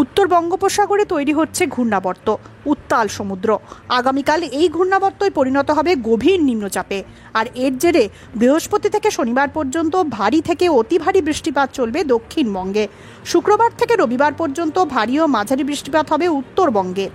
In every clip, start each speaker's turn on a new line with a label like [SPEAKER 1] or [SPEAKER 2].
[SPEAKER 1] উত্তর বঙ্গোপসাগরে তৈরি হচ্ছে ঘূর্ণাবর্ত, উত্তাল সমুদ্র। আগামীকাল এই ঘূর্ণাবর্তই পরিণত হবে গভীর নিম্নচাপে। আর এর জেরে বৃহস্পতি থেকে শনিবার পর্যন্ত ভারী থেকে অতি ভারী বৃষ্টিপাত চলবে দক্ষিণবঙ্গে। শুক্রবার থেকে রবিবার পর্যন্ত ভারী ও মাঝারি বৃষ্টিপাত হবে উত্তরবঙ্গে।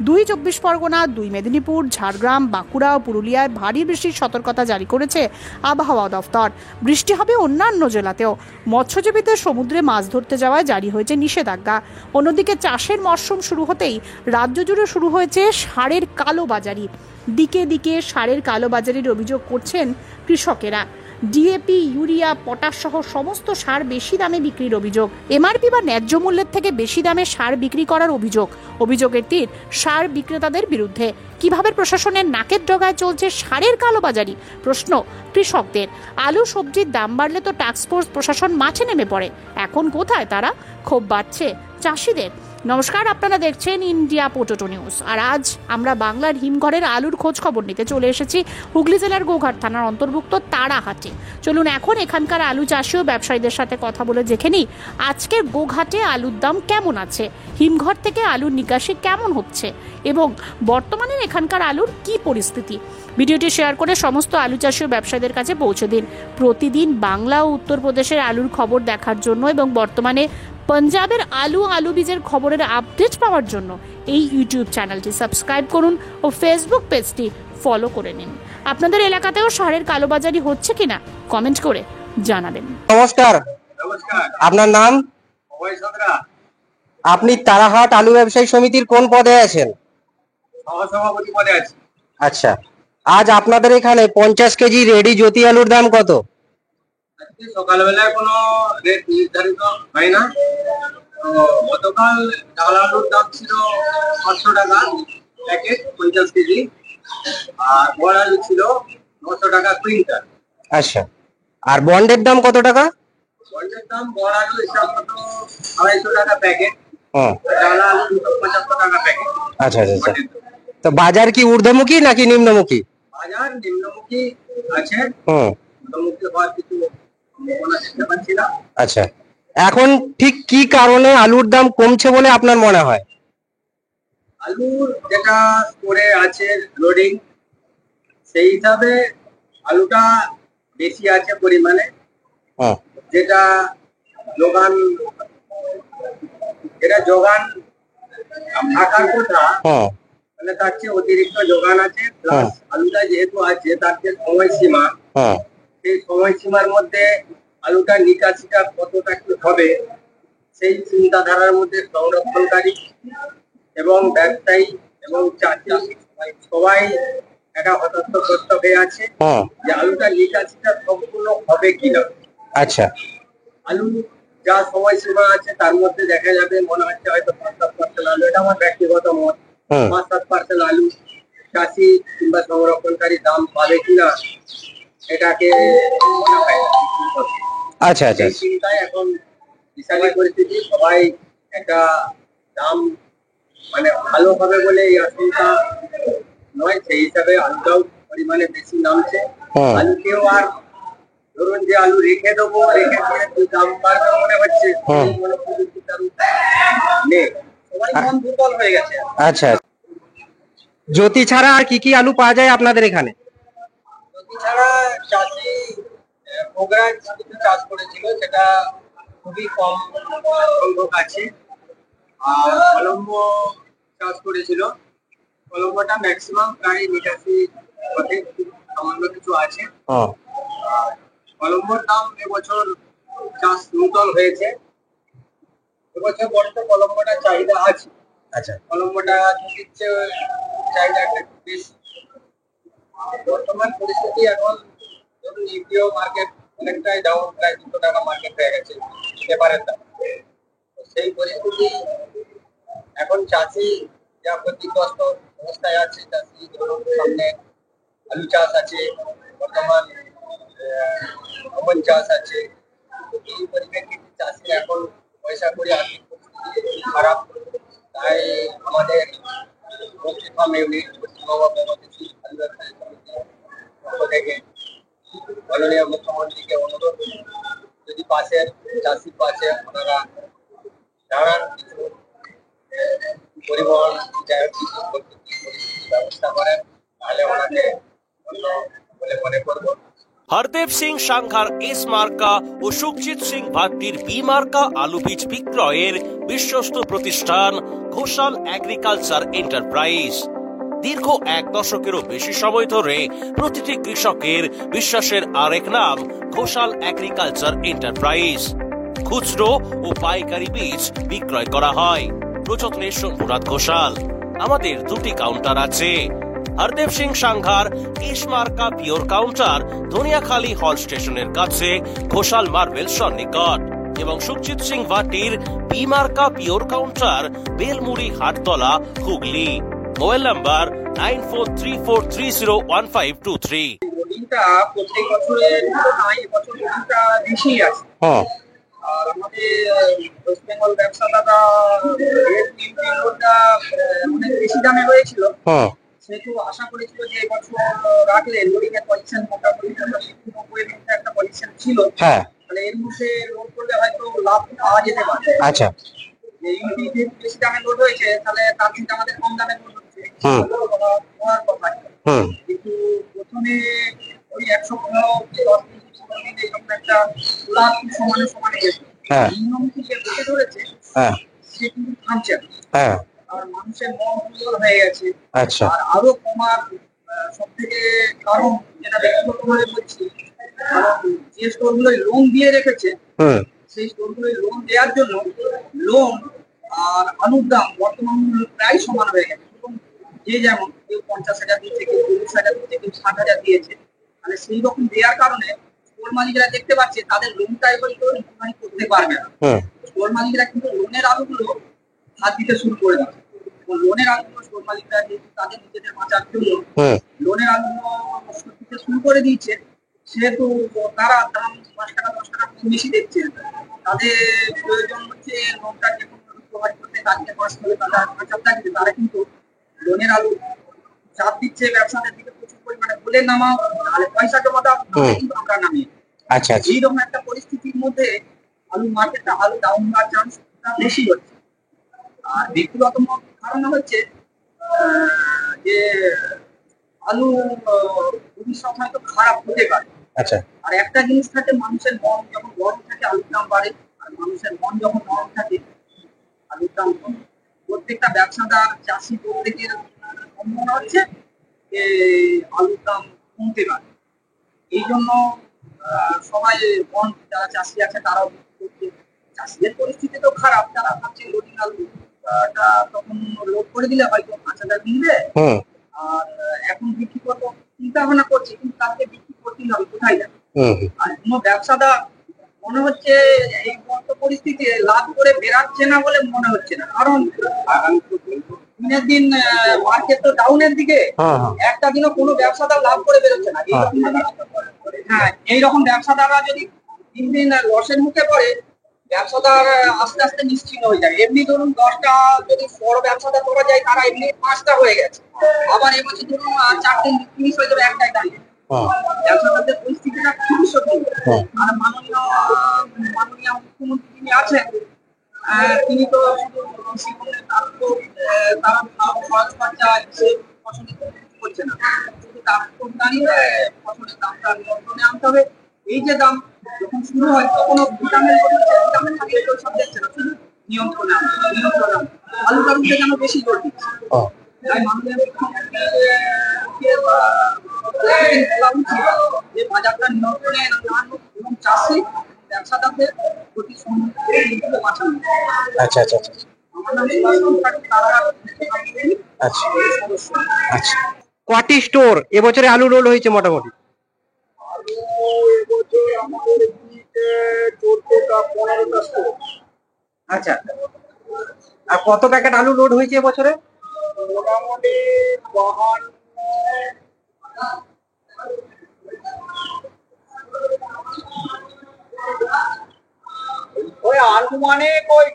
[SPEAKER 1] 2 চব্বিশ পরগনা, 2 মেদিনীপুর, ঝাড়গ্রাম, বাঁকুড়া ও পুরুলিয়ায় ভারী বৃষ্টির সতর্কতা জারি করেছে আবহাওয়া দফতর। বৃষ্টি হবে অন্যান্য জেলাতেও। মৎস্যজীবীদের সমুদ্রে মাছ ধরতে যাওয়ায় জারি হয়েছে নিষেধাজ্ঞা। অন্যদিকে চাষের মরশুম শুরু হতেই রাজ্য জুড়ে শুরু হয়েছে সারের কালোবাজারি। দিকে দিকে সারের কালোবাজারির অভিযোগ করছেন কৃষকেরা। ডিএপি, ইউরিয়া, পটাশ সহ সমস্ত সার বেশি দামে বিক্রির অভিযোগ। এমআরপি বা ন্যায্য মূল্যের থেকে বেশি দামে সার বিক্রি করার অভিযোগের তীর সার বিক্রেতাদের বিরুদ্ধে। কিভাবে প্রশাসনের নাকের ডগায় চলছে সারের কালোবাজারি, প্রশ্ন কৃষকদের। আলু সবজির দাম বাড়লে তো টাস্কফোর্স প্রশাসন মাঠে নেমে পড়ে। এখন কোথায় তারা? ক্ষোভ বাড়ছে চাষিদের। নমস্কার, আপনারা দেখছেন ইন্ডিয়া পোটেটো নিউজ। আর আজ আমরা বাংলার হিমঘরের আলুর খোঁজ খবর নিতে চলে এসেছি হুগলি জেলার গোঘাট থানার অন্তর্ভুক্ত তারাহাটে। চলুন এখন এখানকার আলু চাষি ও ব্যবসায়ীদের সাথে কথা বলে দেখে নিই আজকের গোঘাটে আলুর দাম কেমন আছে, হিমঘর থেকে আলুর নিকাশি কেমন হচ্ছে এবং বর্তমানে এখানকার আলুর কি পরিস্থিতি। ভিডিওটি শেয়ার করে সমস্ত আলু চাষি ও ব্যবসায়ীদের কাছে পৌঁছে দিন। প্রতিদিন বাংলা ও উত্তরপ্রদেশের আলুর খবর দেখার জন্য এবং বর্তমানে পাঞ্জাবের আলু বীজের খবরের আপডেট পাওয়ার জন্য এই ইউটিউব চ্যানেলটি সাবস্ক্রাইব করুন ও ফেসবুক পেজটি ফলো করে নিন। আপনাদের এলাকাতেও সারের কালোবাজারি হচ্ছে কিনা কমেন্ট করে জানাবেন।
[SPEAKER 2] নমস্কার, আপনার নাম? আপনি তারাহাট আলু ব্যবসায়ী সমিতির কোন পদে আছেন?
[SPEAKER 3] সহসভাপতি পদে আছি।
[SPEAKER 2] আচ্ছা, আজ আপনাদের এখানে 50 কেজি রেডি জ্যোতি আলুর দাম কত?
[SPEAKER 3] আজকে সকালবেলায় কোনো রেট নির্ধারিত হয় না। তো গতকাল ডাল আলুর দাম ছিল 500 টাকা প্যাকেট 50 কেজি, আর বড় আলু ছিল 900 টাকা কুইন্টাল।
[SPEAKER 2] আচ্ছা, আর বন্ডের দাম কত টাকা?
[SPEAKER 3] বন্ডের দাম বড় আলু হিসাব মতো 250 টাকা প্যাকেট, ডাল আলু 275 টাকা প্যাকেট।
[SPEAKER 2] আচ্ছা আচ্ছা আচ্ছা, তো বাজার কি ঊর্ধ্বমুখী নাকি নিম্নমুখী?
[SPEAKER 3] বাজার নিম্নমুখী আছে, ঊর্ধ্বমুখী হওয়ার কিছু সম্ভাবনা দেখতে পাচ্ছি না।
[SPEAKER 2] আচ্ছা, এখন ঠিক কি কারণে আলুর দাম কমছে বলে আপনার মনে হয়?
[SPEAKER 3] আলুর যেটা স্টোরে আছে লোডিং, সেই হিসাবে আলুটা বেশি আছে পরিমাণে। যেটা যোগান থাকার কথা, মানে তার চেয়ে অতিরিক্ত যোগান আছে। প্লাস আলুটা যেহেতু আছে তার যে সময়সীমা, সেই সময়সীমার মধ্যে আলুটা নিকাশিটা কতটা কি হবে সেই চিন্তাধারার মধ্যে সংরক্ষণকারী এবং ব্যবসায়ী এবং চাষি সবাই একটা হতস্থ হয়ে আছে যে আলুটা নিকাশিটা সম্পূর্ণ হবে কিনা।
[SPEAKER 2] আচ্ছা,
[SPEAKER 3] আলু যা সময়সীমা আছে তার মধ্যে দেখা যাবে, মনে হচ্ছে হয়তো 5-7% আলু, এটা আমার ব্যক্তিগত মত, 5-7% আলু চাষি কিংবা সংরক্ষণকারী দাম পাবে কিনা এটাকে মনে হয়।
[SPEAKER 2] আচ্ছা আচ্ছা,
[SPEAKER 3] চিন্তায় এখন বিশালী পরিস্থিতি, সবাই একটা দাম মানে ভালো হবে বলে এই আশঙ্কা নয়, সেই হিসাবে আলুটাও পরিমাণে বেশি নামছে। আলুকেও আর ধরুন যে আলু রেখে দেবো, রেখে দিয়ে দাম বাড়বে মনে হচ্ছে নেই, সবাই মন দুর্বল হয়ে গেছে।
[SPEAKER 2] আচ্ছা, জ্যোতি ছাড়া আর কি কি আলু পাওয়া যায় আপনাদের এখানে?
[SPEAKER 3] জ্যোতি ছাড়া চাষি বগুড়ায় কিছু চাষ করেছিল, সেটা খুবই কম সংখ্যক আছে। আর কলম্বো চাষ করেছিল, কলম্বোটা ম্যাক্সিমাম প্রায় নিকাশি পথে, সামান্য কিছু আছে। কলম্বোর দাম এবছর চাষ নূতন হয়েছে, এবছর বড় কলম্বোটা চাহিদা আছে।
[SPEAKER 2] আচ্ছা,
[SPEAKER 3] কলম্বোটা দিচ্ছে চাহিদা একটা বেশি। বর্তমান পরিস্থিতি এখন ধরুন ইউপিও মার্কেট অনেকটাই ডাউন, প্রায় 200 টাকা মার্কেট হয়ে গেছে পেপারের দাম। সেই পরিস্থিতি এখন চাষি যা ক্ষতিগ্রস্ত অবস্থায় আছে। চাষি ধরুন সামনে আলু চাষ আছে, বর্তমান গম চাষ আছে, এই পরিপ্রেক্ষিতে চাষি এখন পয়সা করে আর্থিক পরিস্থিতি খারাপ। তাই আমাদের পোল্ট্রি ফার্ম ইউনিট পশ্চিমবঙ্গ প্রগতিশীল আলু ব্যবসায়ী সমিতির পক্ষ থেকে মাননীয় মুখ্যমন্ত্রীকে অনুরোধ, যদি পাশের চাষির পাশে ওনারা দাঁড়ান, কিছু পরিবহন যাই হোক কিছু পরিস্থিতি ব্যবস্থা করেন তাহলে ওনাকে অন্য বলে মনে করবো।
[SPEAKER 4] হরদেব সিং সাংঘার এস মার্কা ও সুখজিৎ সিং ভাট্টির বি মার্কা আলু বীজ বিক্রয়ের বিশ্বস্ত প্রতিষ্ঠান ঘোষাল এগ্রিকালচার এন্টারপ্রাইজ। দীর্ঘ 1 দশকেরও বেশি সময় ধরে প্রতিটি কৃষকের বিশ্বাসের আরেক নাম ঘোষাল এগ্রিকালচার এন্টারপ্রাইজ। খুচরো ও পাইকারি বীজ বিক্রয় করা হয়। প্রযত্নে শম্ভুনাথ ঘোষাল। আমাদের 2টি কাউন্টার আছে। হরদেব সিং সাংঘার এস মার্কা পিওর কাউন্টার ধনিয়াখালী হল স্টেশনের কাছে ঘোষাল মার্বেল সন্নিকট এবং সুখজিৎ সিং ভাটির বি মার্কা pure counter Belmuri Hattala Hooghly. Mobile number 9434301523।
[SPEAKER 3] লোডিংটা প্রত্যেক বছরের তুলনায় এবছর লোডিংটা বেশি আছে। আর আমাদের ওয়েস্ট বেঙ্গল ব্যবসাদাররা লোডটা অনেক বেশি দামে হয়েছিল, সেহেতু আশা করেছিল যে এবছর রাখলে লোডিং এর পজিশন মোটামুটি 90-এর মধ্যে একটা পজিশন ছিল, তাহলে এর মধ্যে লোড করলে হয়তো লাভ পাওয়া যেতে পারে।
[SPEAKER 2] আচ্ছা,
[SPEAKER 3] ইউপি বেশি দামে লোড হয়েছে, তাহলে তার থেকে আমাদের কম দামে লোড হচ্ছে হওয়ার কথা। কিন্তু প্রথমে ওই 115-10 দিন এরকম একটা লাভ সমানে সমানে গেছে, নিম্নমুখী যে বসে ধরেছে সে কিন্তু থামছে না। আর মানুষের মন দুর্বল হয়ে গেছে।
[SPEAKER 2] আচ্ছা,
[SPEAKER 3] আর আরো কমার সব থেকে কারণ যেটা ব্যক্তিগতভাবে বলছি, কারণ যে স্টোরগুলো লোন দিয়ে রেখেছে সেই স্টোরগুলো লোন দেওয়ার জন্য লোন আর আলুর দাম বর্তমান প্রায় সমান হয়ে গেছে। যে যেমন কেউ 50,000 দিয়েছে, কেউ 40,000 দিয়েছে, কেউ 60,000 দিয়েছে। মানে সেই রকম দেওয়ার কারণে স্টোর মালিকরা দেখতে পাচ্ছে তাদের লোনটা এবার করতে পারবে না। স্টোর মালিকরা কিন্তু লোনের আলুগুলো হাত দিতে শুরু করে দিচ্ছে। লোনের আলুগুলো স্টোর মালিকরা যেহেতু তাদের নিজেদের বাঁচার জন্য লোনের আলুগুলো দিতে শুরু করে দিয়েছে, সেহেতু তারা দাম 5 টাকা 10 টাকা বেশি দেখছে। তাদের প্রয়োজন হচ্ছে লোনটা যে কোনো প্রোভাইড করতে, কাজকে পাস করে তারা বাঁচার থাকবে। তারা কিন্তু লোনের আলু চাপ দিচ্ছে ব্যবসাদের দিকে প্রচুর পরিমাণে, বলে নামাও তাহলে পয়সা জমা দাও, কিন্তু আমরা নামিয়ে।
[SPEAKER 2] আচ্ছা,
[SPEAKER 3] এইরকম একটা পরিস্থিতির মধ্যে আলু মার্কেটটা আলু ডাউন হওয়ার চান্সটা বেশি হচ্ছে। আর ব্যক্তিগত কারণ হচ্ছে যে আলু ভবিষ্যৎ হয়তো খারাপ হতে পারে।
[SPEAKER 2] আচ্ছা,
[SPEAKER 3] আর একটা জিনিস থাকে, মানুষের মন যখন গরম থাকে আলুর দাম বাড়ে, আর মানুষের মন যখন নরম থাকে আলুর দাম কমে। প্রত্যেকটা ব্যবসাদার চাষি প্রত্যেকের মনে হচ্ছে যে আলুর দাম কমতে পারে। এই জন্য সবাই মন, যারা চাষি আছে তারাও করছে। চাষিদের পরিস্থিতি তো খারাপ, তারা ভাবছে লোডিং আলুটা তখন লোড করে দিলে হয়তো 5,000 কিনবে, আর এখন বিক্রি করবো চিন্তা ভাবনা করছে, কিন্তু তাকে বিক্রি করতেই হবে, কোথায় যাবে? আর কোনো ব্যবসাদার মনে হচ্ছে এই পরিস্থিতিতে লাভ করে বেরাচ্ছে না বলে মনে হচ্ছে না, কারণ দিনের দিন মার্কেট তো ডাউনের দিকে, একটা দিনও কোনো ব্যবসাদার লাভ করে বেরোচ্ছে না। এইরকম ব্যবসাদাররা যদি 3 দিন লসের মুখে পড়ে, ব্যবসাদার আস্তে আস্তে নিশ্চিন্ত হয়ে যায়। এমনি ধরুন 10টা যদি বড় ব্যবসাদার করা যায়, তারা এমনি 5টা হয়ে গেছে, আবার এবছর ধরুন 4 দিন ফিনিশ হয়ে যাবে একটাই দাঁড়িয়ে। ব্যবসাদারদের পরিস্থিতিটা খুবই সত্যি। আর মাননীয় মুখ্যমন্ত্রী যিনি আছেন, তিনি তো শুধু তারা খরচ খরচা ফসলের করছে না, শুধু তার দাঁড়িয়ে ফসলের দামটা নিয়ন্ত্রণে আনতে হবে। এই যে দাম যখন শুরু হয় তখন ভিটামিন সব দেখছে না, শুধু নিয়ন্ত্রণে আনতে, আলু টালুতে যেন বেশি জোর দিচ্ছে। তাই মাননীয় মুখ্যমন্ত্রীকে বলা উচিত যে বাজারটা নিয়ন্ত্রণে আনুক এবং চাষি ব্যবসাদারদের প্রতি সম্মান বাঁচানো।
[SPEAKER 2] আচ্ছা, আচ্ছা,
[SPEAKER 3] আমার নাম সুভাষ তারা
[SPEAKER 2] আচ্ছা, আচ্ছা। কটি স্টোর এবছরে আলু রোল হয়েছে মোটামুটি?
[SPEAKER 3] আলু এবছর আমাদের এদিকে 14টা 15টা স্টোর।
[SPEAKER 2] আচ্ছা, আর কত প্যাকেট আলু লোড হয়েছে এবছরে?
[SPEAKER 3] মোটামুটি 52 ওই আনুমানিক ওই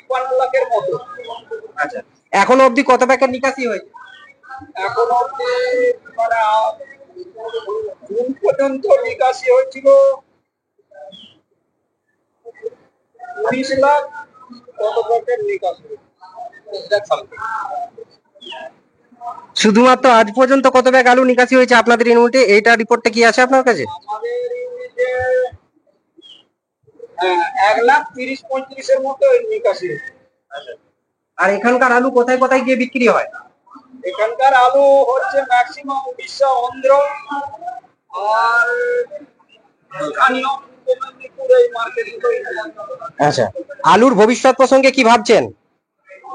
[SPEAKER 3] 52 লাখের মতো।
[SPEAKER 2] আচ্ছা, এখনো অবধি কত প্যাকেট নিকাশি হয়েছে?
[SPEAKER 3] এখন অব্দি মানে জুন পর্যন্ত নিকাশি হয়েছিল 19 লাখ, কত প্যাকেট নিকাশি 30 লাখ সামথিং।
[SPEAKER 2] শুধুমাত্র আজ পর্যন্ত কত ব্যাগ আলু নিকাশি হয়েছে আপনাদের ইউনিটে? এইটা রিপোর্টটা কি আছে আপনার কাছে?
[SPEAKER 3] আমাদের ইউনিটে 1,30,35,000 মতো নিকাশি হয়েছে।
[SPEAKER 2] আর এখানকার আলু কোথায় কোথায় গিয়ে বিক্রি হয়?
[SPEAKER 3] এখানকার আলু হচ্ছে ম্যাক্সিমাম উড়িষ্যা, অন্ধ্র আর স্থানীয় পূর্ব মেদিনীপুর এই মার্কেটগুলো।
[SPEAKER 2] আচ্ছা, আলুর ভবিষ্যৎ প্রসঙ্গে কি ভাবছেন?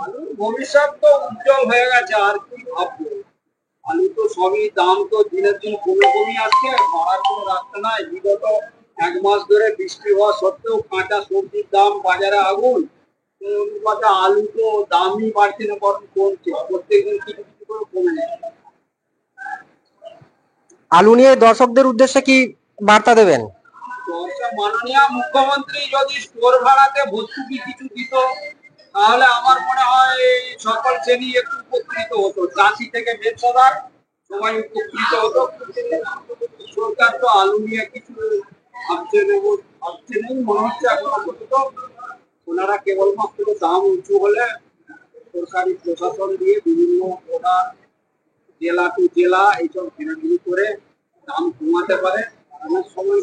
[SPEAKER 3] আলুর ভবিষ্যৎ তো উজ্জ্বল হয়ে গেছে, আর কি ভাববো। আলু তো সবই দাম তো দিনের দিন কমে আসছে, বাড়ার কোনো রাস্তা নাই। বিগত 1 মাস ধরে বৃষ্টি হওয়া সত্ত্বেও কাঁচা সবজির দাম বাজারে আগুন। তো অনুপাতে আলু তো দামই বাড়ছে না, বরং কমছে, প্রত্যেকদিন কিছু কিছু করে কমে যাচ্ছে।
[SPEAKER 2] আলু নিয়ে দর্শকদের উদ্দেশ্যে কি বার্তা দেবেন?
[SPEAKER 3] মাননীয় মুখ্যমন্ত্রী যদি স্টোর ভাড়াতে ভর্তুকি কিছু দিত, তাহলে আমার মনে হয় সকল শ্রেণী একটু উপকৃত হতো, চাষি থেকে ব্যবসাদার সবাই উপকৃত হতো। সরকার তো আলু নিয়ে কিছু ভাবছে নেই মনে হচ্ছে এখন আপাতত। ওনারা কেবলমাত্র দাম উঁচু হলে সরকারি প্রশাসন দিয়ে বিভিন্ন অর্ডার জেলা টু জেলা এইসব ঘেরাঘিরি করে দাম কমাতে পারে, অনেক সময়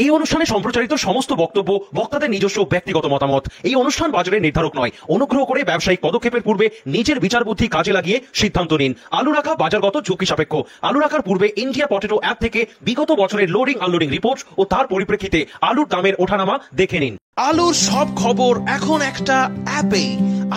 [SPEAKER 5] এই অনুষ্ঠানে সম্প্রচারিত সমস্ত বক্তব্য বক্তাদের নিজস্ব ব্যক্তিগত মতামত। এই অনুষ্ঠান বাজারের নির্ধারক নয়। অনুগ্রহ করে ব্যবসায়িক পদক্ষেপের পূর্বে নিজের বিচার বুদ্ধি কাজে লাগিয়ে সিদ্ধান্ত নিন। আলু রাখা বাজারগত ঝুঁকি সাপেক্ষ। আলু রাখার পূর্বে ইন্ডিয়া পটেটো অ্যাপ থেকে বিগত বছরের লোডিং আনলোডিং রিপোর্ট ও তার পরিপ্রেক্ষিতে আলুর দামের ওঠানামা দেখে নিন।
[SPEAKER 4] আলুর সব খবর এখন একটা অ্যাপে।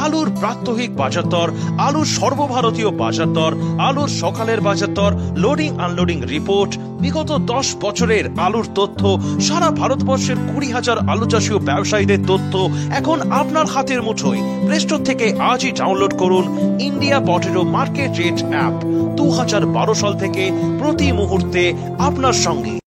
[SPEAKER 4] আলুর প্রাত্যহিক বাজার দর, আলুর সর্বভারতীয় বাজার দর, আলুর সকালের বাজার দর, লোডিং আনলোডিং রিপোর্ট, বিগত 10 বছরের আলুর তথ্য, সারা ভারতবর্ষের 20,000 আলু চাষী ও ব্যবসায়ীদের তথ্য এখন আপনার হাতের মুঠোয়। প্লে স্টোর থেকে আজই ডাউনলোড করুন India potato market rate app. 2012 সাল থেকে প্রতি মুহূর্তে আপনার সঙ্গে।